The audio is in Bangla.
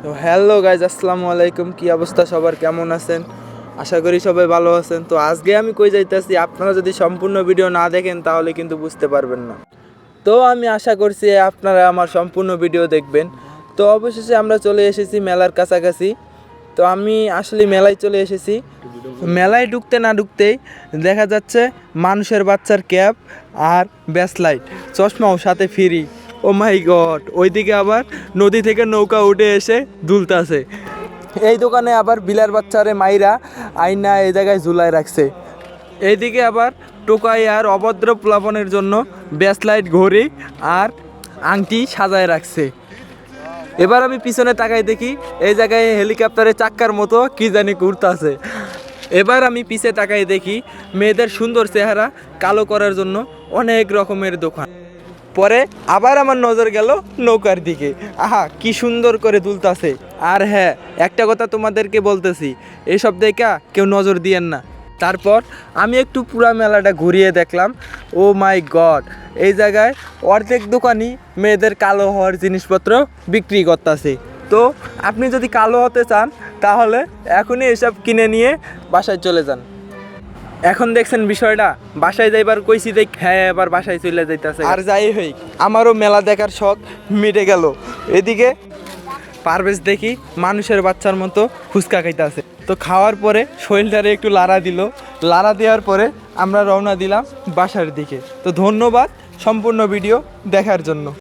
তো হ্যালো গাইজ, আসসালামু আলাইকুম। কি অবস্থা সবার, কেমন আছেন? আশা করি সবাই ভালো আছেন। তো আজকে আমি কই যাইতেছি, আপনারা যদি সম্পূর্ণ ভিডিও না দেখেন তাহলে কিন্তু বুঝতে পারবেন না। তো আমি আশা করছি আপনারা আমার সম্পূর্ণ ভিডিও দেখবেন। তো অবশেষে আমরা চলে এসেছি মেলার কাছাকাছি। তো আমি আসলে মেলায় চলে এসেছি। মেলায় ঢুকতে না ঢুকতেই দেখা যাচ্ছে মানুষের বাচ্চার ক্যাপ আর ব্যাসলাইট, চশমাও সাথে ফ্রি। ও মাই গড, ওইদিকে আবার নদী থেকে নৌকা উঠে এসে দুলতাছে। এই দোকানে আবার বিলার বাচ্চারে মাইরা আইনা এই জায়গায় ঝুলায় রাখছে। এইদিকে আবার টোকাই আর অভদ্র প্লাবনের জন্য ব্যাসলাইট, ঘড়ি আর আংটি সাজায় রাখছে। এবার আমি পিছনে তাকাই দেখি এই জায়গায় হেলিকপ্টারের চাক্কার মতো কি জানি ঘুরতাছে। এবার আমি পিছে তাকাই দেখি মেয়েদের সুন্দর চেহারা কালো করার জন্য অনেক রকমের দোকান। পরে আবার আমার নজর গেল নৌকার দিকে। আহা, কি সুন্দর করে দুলতাছে। আর হ্যাঁ, একটা কথা তোমাদেরকে বলতেছি, এসব দেখা কেউ নজর দিয়েন না। তারপর আমি একটু পুরা মেলাটা ঘুরিয়ে দেখলাম। ও মাই গড, এই জায়গায় অর্ধেক দোকানই মেয়েদের কালো হওয়ার জিনিসপত্র বিক্রি করতেছে। তো আপনি যদি কালো হতে চান তাহলে এখনই এসব কিনে নিয়ে বাসায় চলে যান। এখন দেখছেন বিষয়টা, বাসায় যাইবার কইছি দেখ, হ্যাঁ এবার বাসায় চলে যাইতেছে। আর যাই হই, আমারও মেলা দেখার শখ মিটে গেল। এদিকে পারভেজ দেখি মানুষের বাচ্চার মতো ফুচকা খাইতেছে। তো খাওয়ার পরে শরীরটারে একটু লাড়া দিল। লাড়া দেওয়ার পরে আমরা রওনা দিলাম বাসার দিকে। তো ধন্যবাদ সম্পূর্ণ ভিডিও দেখার জন্য।